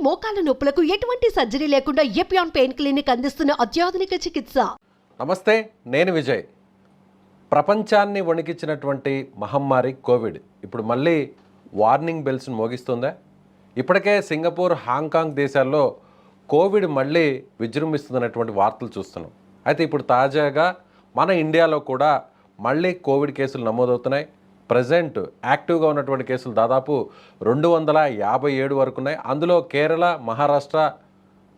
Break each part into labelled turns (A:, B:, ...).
A: మోకాల నొప్పులకు ఎటువంటి సర్జరీ లేకుండా ఎపియాన్ పెయిన్ క్లినిక్ అందిస్తున్న అత్యాధునిక చికిత్స.
B: నమస్తే, నేను విజయ్. ప్రపంచాన్ని వణికించినటువంటి మహమ్మారి కోవిడ్ ఇప్పుడు మళ్ళీ వార్నింగ్ బెల్స్ను మోగిస్తుందా? ఇప్పటికే సింగపూర్, హాంకాంగ్ దేశాల్లో కోవిడ్ మళ్ళీ విజృంభిస్తుందనేటువంటి వార్తలు చూస్తున్నాం. అయితే ఇప్పుడు తాజాగా మన ఇండియాలో కూడా మళ్ళీ కోవిడ్ కేసులు నమోదవుతున్నాయి. ప్రజెంట్ యాక్టివ్గా ఉన్నటువంటి కేసులు దాదాపు 257 వరకు ఉన్నాయి. అందులో కేరళ, మహారాష్ట్ర,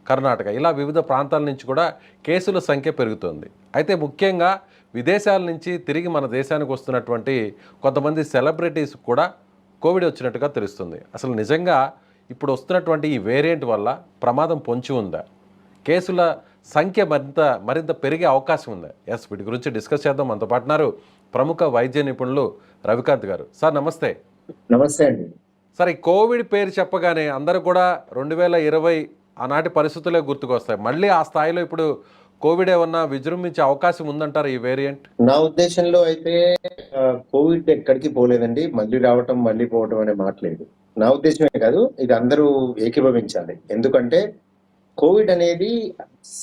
B: కర్ణాటక ఇలా వివిధ ప్రాంతాల నుంచి కూడా కేసుల సంఖ్య పెరుగుతుంది. అయితే ముఖ్యంగా విదేశాల నుంచి తిరిగి మన దేశానికి వస్తున్నటువంటి కొంతమంది సెలబ్రిటీస్ కూడా కోవిడ్ వచ్చినట్టుగా తెలుస్తుంది. అసలు నిజంగా ఇప్పుడు వస్తున్నటువంటి ఈ వేరియంట్ వల్ల ప్రమాదం పొంచి ఉందా? కేసుల సంఖ్య మరింత పెరిగే అవకాశం ఉందా? వీటి గురించి డిస్కస్ చేద్దాం. మనతో పాటున్నారు ప్రముఖ వైద్య నిపుణులు రవికాంత్ గారు. సార్ నమస్తే.
C: నమస్తే అండి.
B: సార్, ఈ కోవిడ్ పేరు చెప్పగానే అందరూ కూడా 2020 ఆనాటి పరిస్థితులే గుర్తుకొస్తాయి. మళ్ళీ ఆ స్థాయిలో ఇప్పుడు కోవిడ్ ఏమన్నా విజృంభించే అవకాశం ఉందంటారు ఈ వేరియంట్?
C: నా ఉద్దేశంలో అయితే కోవిడ్ ఎక్కడికి పోలేదండి. మళ్ళీ రావటం మళ్ళీ పోవటం అనే మాట లేదు. నా ఉద్దేశమే కాదు, ఇది అందరూ ఏకీభవించాలి. ఎందుకంటే కోవిడ్ అనేది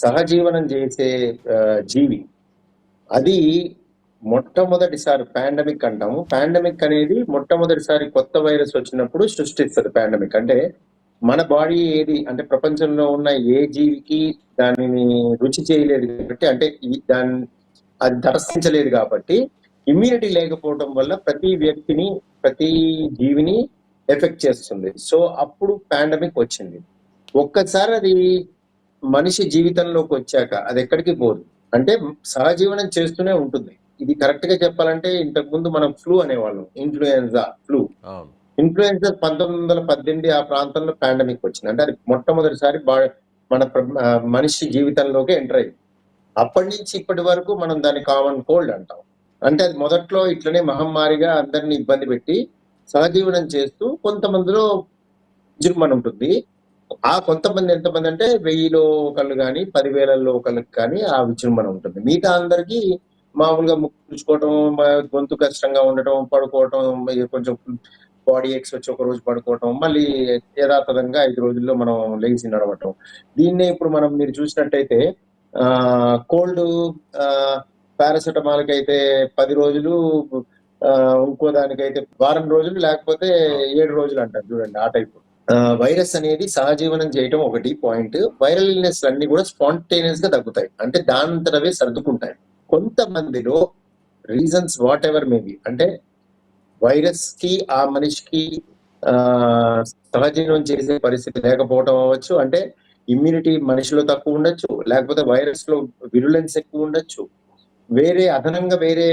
C: సహజీవనం చేసే జీవి. అది మొట్టమొదటిసారి పాండమిక్ అంటాము. పాండమిక్ అనేది మొట్టమొదటిసారి కొత్త వైరస్ వచ్చినప్పుడు సృష్టిస్తుంది. పాండమిక్ అంటే మన బాడీ ఏది అంటే ప్రపంచంలో ఉన్న ఏ జీవికి దానిని రుచి చేయలేదు కాబట్టి, అంటే అది దర్శించలేదు కాబట్టి, ఇమ్యూనిటీ లేకపోవడం వల్ల ప్రతి వ్యక్తిని, ప్రతి జీవిని ఎఫెక్ట్ చేస్తుంది. సో అప్పుడు పాండమిక్ వచ్చింది. ఒక్కసారి అది మనిషి జీవితంలోకి వచ్చాక అది ఎక్కడికి పోదు, అంటే సహజీవనం చేస్తూనే ఉంటుంది. ఇది కరెక్ట్ గా చెప్పాలంటే ఇంతకు ముందు మనం ఫ్లూ అనేవాళ్ళం, ఇన్ఫ్లుయెన్జా, ఫ్లూ. ఇన్ఫ్లుయెన్జా 1918 ఆ ప్రాంతంలో పాండమిక్ వచ్చింది. అంటే అది మొట్టమొదటిసారి మన మనిషి జీవితంలోకి ఎంటర్ అయింది. అప్పటి నుంచి ఇప్పటి వరకు మనం దాన్ని కామన్ కోల్డ్ అంటాం. అంటే అది మొదట్లో ఇట్లనే మహమ్మారిగా అందరినీ ఇబ్బంది పెట్టి సహజీవనం చేస్తూ కొంతమందిలో విజృంభణ ఉంటుంది. ఆ కొంతమంది ఎంతమంది అంటే 1000లో ఒకళ్ళు కానీ 10,000లో ఒకళ్ళకి కానీ ఆ విజృంభణ ఉంటుంది. మిగతా అందరికీ మామూలుగా ముక్కు పుచ్చుకోవటం, గొంతు కష్టంగా ఉండటం, పడుకోవటం, కొంచెం బాడీ ఎక్స్ వచ్చి ఒక రోజు పడుకోవటం, మళ్ళీ యథాతథంగా 5 రోజుల్లో మనం లేచి నడవటం. దీన్నే ఇప్పుడు మీరు చూసినట్టయితే కోల్డ్ పారాసెటమాల్ కి అయితే 10 రోజులు, ఇంకో దానికైతే వారం రోజులు, లేకపోతే 7 రోజులు అంటారు చూడండి, ఆ టైప్. వైరస్ అనేది సహజీవనం చేయటం ఒకటి పాయింట్. వైరల్ ఇల్నెస్ అన్ని కూడా స్పాంటేనియస్ గా తగ్గుతాయి, అంటే దానంతరవే సర్దుకుంటాయి. కొంతమందిలో రీజన్స్ వాట్ ఎవర్ మేబీ, అంటే వైరస్ కి ఆ మనిషికి సహజీవనం చేసే పరిస్థితి లేకపోవటం అవ్వచ్చు, అంటే ఇమ్యూనిటీ మనిషిలో తక్కువ ఉండొచ్చు, లేకపోతే వైరస్ లో విరులెన్స్ ఎక్కువ ఉండొచ్చు, అదనంగా వేరే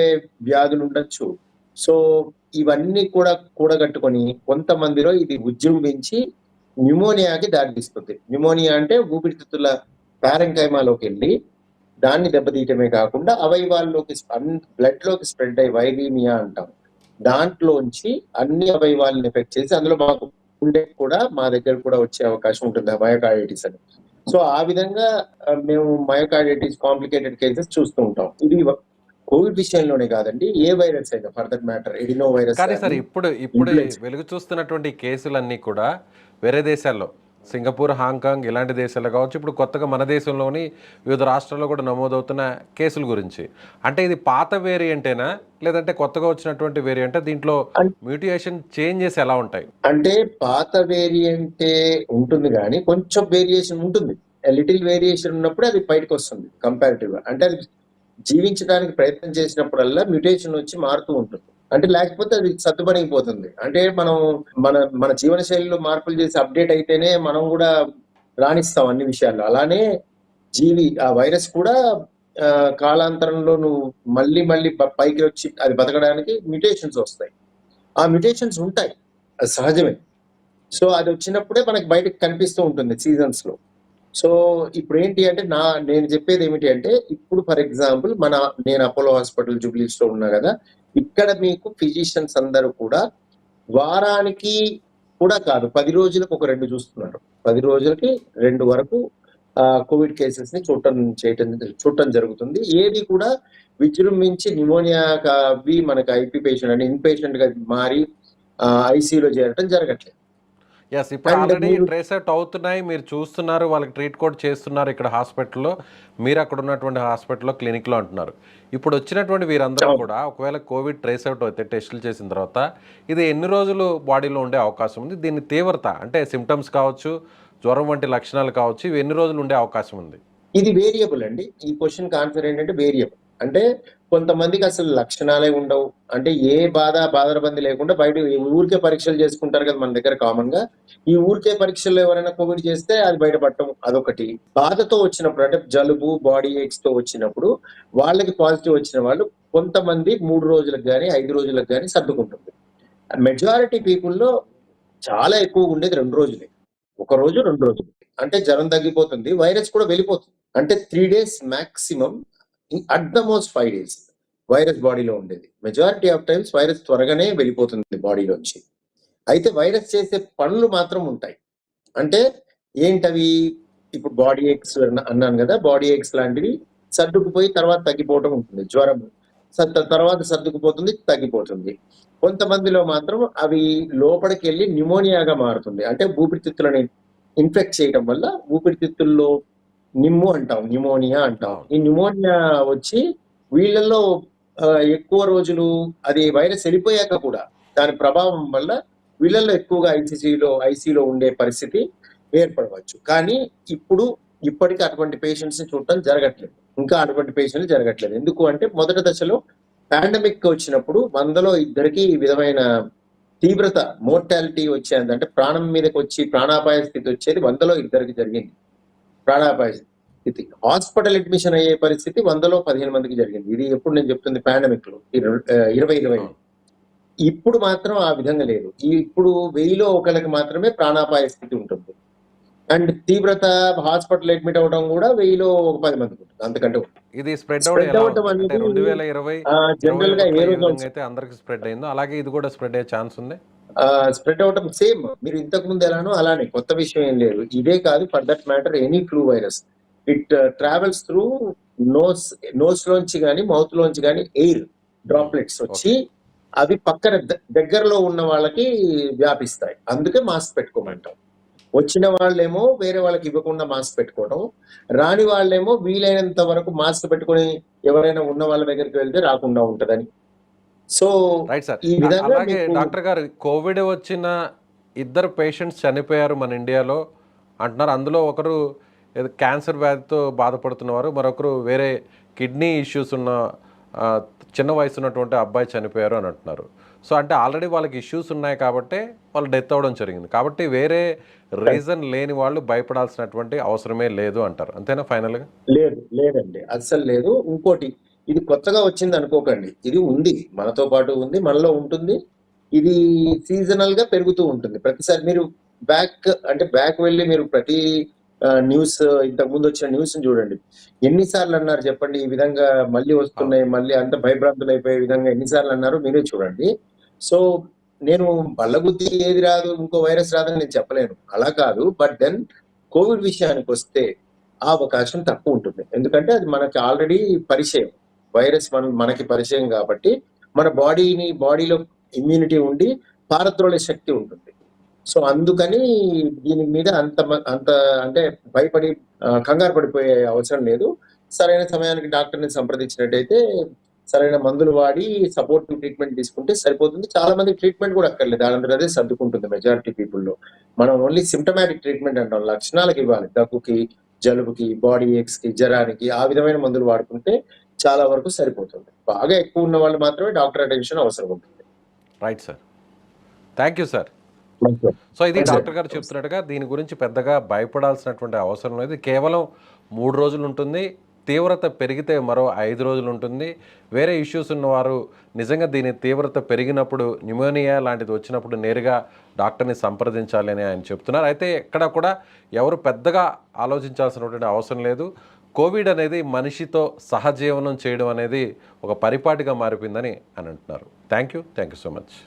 C: వ్యాధులు ఉండొచ్చు. సో ఇవన్నీ కూడా కూడగట్టుకొని కొంతమందిలో ఇది విజృంభించి న్యూమోనియాకి దారితీస్తుంది. న్యూమోనియా అంటే ఊపిరితిత్తుల ప్యారెంకైమాలోకి వెళ్ళి దాన్ని దెబ్బతీయటమే కాకుండా అవయవాల్లోకి, బ్లడ్ లోకి స్ప్రెడ్ అయ్యి వైరీమియా అంటాం. దాంట్లోంచి అన్ని అవయవాలను ఎఫెక్ట్ చేసి అందులో మాకు ఉండే కూడా మా దగ్గర కూడా వచ్చే అవకాశం ఉంటుంది, మయోకార్డైటిస్ అని. సో ఆ విధంగా మేము మయోకార్డైటిస్ కాంప్లికేటెడ్ కేసెస్ చూస్తూ ఉంటాం. ఇది కోవిడ్ విషయంలోనే కాదండి, ఏ వైరస్ అయినా for that matter, adeno virus.
B: కానీ సార్, ఇప్పుడు వెలుగు చూస్తున్నటువంటి కేసులన్నీ కూడా వేరే దేశాల్లో, సింగపూర్, హాంకాంగ్ ఇలాంటి దేశాల్లో కావచ్చు, ఇప్పుడు కొత్తగా మన దేశంలోని వివిధ రాష్ట్రాల్లో కూడా నమోదవుతున్న కేసుల గురించి, అంటే ఇది పాత వేరియంటేనా లేదంటే కొత్తగా వచ్చినటువంటి వేరియంట్? దీంట్లో మ్యూటేషన్ చేంజెస్ ఎలా ఉంటాయి?
C: అంటే పాత వేరియంటే ఉంటుంది కానీ కొంచెం వేరియేషన్ ఉంటుంది. లిటిల్ వేరియేషన్ ఉన్నప్పుడు అది బయటకు వస్తుంది కంపారిటివ్ గా. అంటే అది జీవించడానికి ప్రయత్నం చేసినప్పుడల్లా మ్యూటేషన్ వచ్చి మారుతూ ఉంటుంది. అంటే లేకపోతే అది సర్దుబడిపోతుంది. అంటే మనం మన జీవన శైలిలో మార్పులు చేసి అప్డేట్ అయితేనే మనం కూడా రాణిస్తాం అన్ని విషయాల్లో. అలానే ఆ వైరస్ కూడా కాలాంతరంలో నువ్వు మళ్ళీ పైకి వచ్చి అది బతకడానికి మ్యూటేషన్స్ వస్తాయి. ఆ మ్యూటేషన్స్ ఉంటాయి, అది సహజమే. సో అది వచ్చినప్పుడే మనకి బయటకు కనిపిస్తూ ఉంటుంది సీజన్స్ లో. సో ఇప్పుడు ఏంటి అంటే నేను చెప్పేది ఏమిటి అంటే, ఇప్పుడు ఫర్ ఎగ్జాంపుల్ నేను అపోలో హాస్పిటల్ జూబ్లీస్ లో ఉన్నా కదా, ఇక్కడ మీకు ఫిజిషియన్స్ అందరూ కూడా వారానికి కూడా కాదు, 10 రోజులకు ఒక 2 చూస్తున్నారు. 10 రోజులకి 2 వరకు కోవిడ్ కేసెస్ ని చూడటం జరుగుతుంది. ఏది కూడా విజృంభించి న్యూమోనియా మనకి ఐపీ పేషెంట్ అంటే ఇన్ పేషెంట్ గా మారి ఐసీయూలో చేరటం జరగట్లేదు.
B: ఎస్, ఇప్పుడు
C: అండ్
B: ఆల్రెడీ
C: మీరు
B: ట్రేస్ అవుట్ అవుతున్నాయి, మీరు చూస్తున్నారు, వాళ్ళకి ట్రీట్ కూడా చేస్తున్నారు ఇక్కడ హాస్పిటల్లో, మీరు అక్కడ ఉన్నటువంటి హాస్పిటల్లో క్లినిక్లో అంటున్నారు. ఇప్పుడు వచ్చినటువంటి వీరందరూ
C: అవును.
B: కూడా ఒకవేళ కోవిడ్ ట్రేస్ అవుట్ అయితే టెస్టులు చేసిన తర్వాత ఇది ఎన్ని రోజులు బాడీలో ఉండే అవకాశం ఉంది? దీని తీవ్రత అంటే సిమ్టమ్స్ కావచ్చు, జ్వరం వంటి లక్షణాలు కావచ్చు, ఇవి ఎన్ని రోజులు ఉండే అవకాశం ఉంది?
C: ఇది వేరియబుల్ అండి. ఈ క్వెషన్‌కి ఆన్సర్ ఏంటంటే వేరియబుల్. అంటే కొంతమందికి అసలు లక్షణాలే ఉండవు. అంటే ఏ బాధరబంది లేకుండా బయట ఊరికే పరీక్షలు చేసుకుంటారు కదా మన దగ్గర కామన్‌గా. ఈ ఊరికే పరీక్షల్లో ఎవరైనా కోవిడ్ చేస్తే అది బయటపడటం అదొకటి. బాధతో వచ్చినప్పుడు అంటే జలుబు, బాడీ ఏక్స్‌తో వచ్చినప్పుడు వాళ్ళకి పాజిటివ్ వచ్చిన వాళ్ళు కొంతమంది 3 రోజులకు గాని, 5 రోజులకు గాని సర్దుకుంటుంది. మెజారిటీ పీపుల్‌లో చాలా ఎక్కువగా ఉండేది 2 రోజులే. ఒక రోజు, 2 రోజులు. అంటే జ్వరం తగ్గిపోతుంది. వైరస్ కూడా వెళ్ళిపోతుంది. అంటే 3 days maximum at the most 5 days virus బాడీలో ఉండేది. మెజారిటీ ఆఫ్ టైమ్స్ వైరస్ త్వరగానే వెళ్ళిపోతుంది బాడీలోంచి. అయితే వైరస్ చేసే పనులు మాత్రం ఉంటాయి. అంటే ఏంటవి? ఇప్పుడు బాడీ ఏక్స్ అన్నాను కదా! బాడీ ఏక్స్ లాంటివి సర్దుకుపోయి తర్వాత తగ్గిపోవటం ఉంటుంది. జ్వరము. తర్వాత సర్దుకుపోతుంది, తగ్గిపోతుంది. కొంతమందిలో మాత్రం అవి లోపలికెళ్ళి న్యూమోనియాగా మారుతుంది. అంటే ఊపిరితిత్తులని ఇన్ఫెక్ట్ చేయడం వల్ల ఊపిరితిత్తుల్లో నిమ్ము అంటాం. న్యూమోనియా అంటాం.
B: అవును.
C: ఈ న్యూమోనియా వచ్చి వీళ్ళల్లో ఎక్కువ రోజులు అది వైరస్ వెళ్ళిపోయాక కూడా దాని ప్రభావం వల్ల వీళ్ళల్లో ఎక్కువగా ఐసీయూలో ఉండే పరిస్థితి ఏర్పడవచ్చు. కానీ ఇప్పటికి అటువంటి పేషెంట్స్‌ని చూడటం జరగట్లేదు. ఇంకా అటువంటి పేషెంట్లు జరగట్లేదు. ఎందుకు అంటే మొదటి దశలో పాండమిక్ వచ్చినప్పుడు 100లో ఇద్దరికి ఈ విధమైన తీవ్రత మోర్టాలిటీ వచ్చేది. అంటే ప్రాణం మీదకొచ్చి ప్రాణాపాయ స్థితి వచ్చేది 100లో ఇద్దరికి జరిగింది. ప్రాణాపాయ స్థితి. హాస్పిటల్ అడ్మిషన్ అయ్యే పరిస్థితి 100లో 15 మందికి జరిగింది. ఇది ఎప్పుడు నేను చెప్తుంది పాండమిక్‌లో 2020. ఇప్పుడు మాత్రం ఆ విధంగా లేదు. ఇప్పుడు 1000లో ఒకళ్ళకి మాత్రమే ప్రాణాపాయ స్థితి ఉంటుంది. అండ్ తీవ్రత హాస్పిటల్ అడ్మిట్ అవ్వడం కూడా 1000లో ఒక 10 మందికి ఉంటుంది. అంతకంటే
B: ఇది స్ప్రెడ్
C: స్ప్రెడ్
B: ఎలా
C: అవ్వటం
B: ఉంది? అంటే
C: అనేది
B: 2020,
C: జనరల్‌గా
B: 21లో
C: ఏ
B: ఏ
C: రోజు
B: విధంగా అయితే అందరికి స్ప్రెడ్ అయిందో అలాగే ఇది కూడా స్ప్రెడ్ అయ్యే ఛాన్స్ ఉంది.
C: స్ప్రెడ్ అవ్వటం సేమ్. మీరు ఇంతకు ముందు ఎలానో అలానే. కొత్త విషయం ఏం లేదు. ఇదే కాదు for that matter any flu virus. It travels through nose లోంచి గాని, మౌత్ లోంచి గాని ఎయిర్ డ్రాప్లెట్స్ వచ్చి అవి పక్కన దగ్గరలో ఉన్న వాళ్ళకి వ్యాపిస్తాయి. అందుకే మాస్క్ పెట్టుకోమంటాం. వచ్చిన వాళ్ళేమో వేరే వాళ్ళకి ఇవ్వకుండా మాస్క్ పెట్టుకోవడం. రాని వాళ్ళేమో వీలైనంత వరకు మాస్క్ పెట్టుకొని ఎవరైనా ఉన్న వాళ్ళ దగ్గరికి వెళ్తే రాకుండా ఉంటదని. So
B: right sir.
C: ఈ విధంగా
B: అలాగే
C: మీకు
B: డాక్టర్ గారు కోవిడ్ వచ్చిన ఇద్దరు పేషెంట్స్ చనిపోయారు మన ఇండియాలో అంటున్నారు. అందులో ఒకరు ఏదో క్యాన్సర్ వ్యాధితో బాధపడుతున్నవారు, మరొకరు వేరే కిడ్నీ ఇష్యూస్ ఉన్న ఆ, చిన్న వయసు ఉన్నటువంటి అబ్బాయి చనిపోయారు అని అంటున్నారు. సో అంటే ఆల్రెడీ వాళ్ళకి ఇష్యూస్ ఉన్నాయి కాబట్టి వాళ్ళు డెత్ అవ్వడం జరిగింది. కాబట్టి వేరే రీజన్ లేని వాళ్ళు భయపడాల్సినటువంటి అవసరమే లేదు అంటారు. అంతేనా ఫైనల్గా?
C: లేదండి. అస్సలు లేదు. ఇంకోటి ఇది కొత్తగా వచ్చింది అనుకోకండి. ఇది ఉంది. మనతో పాటు ఉంది. మనలో ఉంటుంది. ఇది సీజనల్‌గా పెరుగుతూ ఉంటుంది. ప్రతిసారి మీరు బ్యాక్ వెళ్లి మీరు ప్రతి న్యూస్ ఇంతకుముందు వచ్చిన న్యూస్‌ని చూడండి. ఎన్ని సార్లు అన్నారు చెప్పండి? ఈ విధంగా మళ్ళీ వస్తున్నాయి. మళ్ళీ అంత భయభ్రాంతులైపోయే విధంగా ఎన్ని సార్లు అన్నారో మీరే చూడండి. సో నేను బల్లగుద్ది ఏది రాదు, ఇంకో వైరస్ రాదని నేను చెప్పలేను. అలా కాదు. బట్ దెన్ కోవిడ్ విషయానికొస్తే ఆ అవకాశం తక్కువ ఉంటుంది. ఎందుకంటే అది మనకి ఆల్రెడీ పరిచయం. వైరస్ మనకి పరిచయం కాబట్టి మన బాడీలో ఇమ్యూనిటీ ఉండి పారద్రోలే శక్తి ఉంటుంది. సో అందుకని దీని మీద అంత అంటే భయపడి కంగారు పడిపోయే అవసరం లేదు. సరైన సమయానికి డాక్టర్‌ని సంప్రదించినట్టయితే సరైన మందులు వాడి సపోర్టివ్ ట్రీట్మెంట్ తీసుకుంటే సరిపోతుంది. చాలా మందికి ట్రీట్మెంట్ కూడా అక్కర్లేదు. దానంతట అదే సర్దుకుంటుంది మెజారిటీ పీపుల్‌లో. మనం ఓన్లీ సింప్టమాటిక్ ట్రీట్మెంట్ అంటాం. లక్షణాలకు ఇవ్వాలి. దగ్గుకి, జలుబుకి, బాడీ ఏక్స్‌కి, జ్వరానికి ఆ విధమైన మందులు వాడుకుంటే చాలా వరకు సరిపోతుంది. బాగా ఎక్కువ ఉన్న వాళ్ళు మాత్రమే డాక్టర్ అటెన్షన్ అవసరం ఉంటుంది.
B: Right sir. Thank you sir. So ఇది డాక్టర్ గారు చెప్తున్నట్టుగా దీని గురించి పెద్దగా భయపడాల్సినటువంటి అవసరం లేదు. కేవలం 3 రోజులు ఉంటుంది. తీవ్రత పెరిగితే మరో 5 రోజులు ఉంటుంది. వేరే ఇష్యూస్ ఉన్నవారు నిజంగా దీని తీవ్రత పెరిగినప్పుడు న్యూమోనియా లాంటిది వచ్చినప్పుడు నేరుగా డాక్టర్ని సంప్రదించాలి అని ఆయన చెప్తున్నారు. అయితే ఎక్కడ కూడా ఎవరు పెద్దగా ఆలోచించాల్సినటువంటి అవసరం లేదు. కోవిడ్ అనేది మనిషితో సహజీవనం చేయడం అనేది ఒక పరిపాటిగా మారిపోయిందని అని అంటున్నారు. Thank you so much.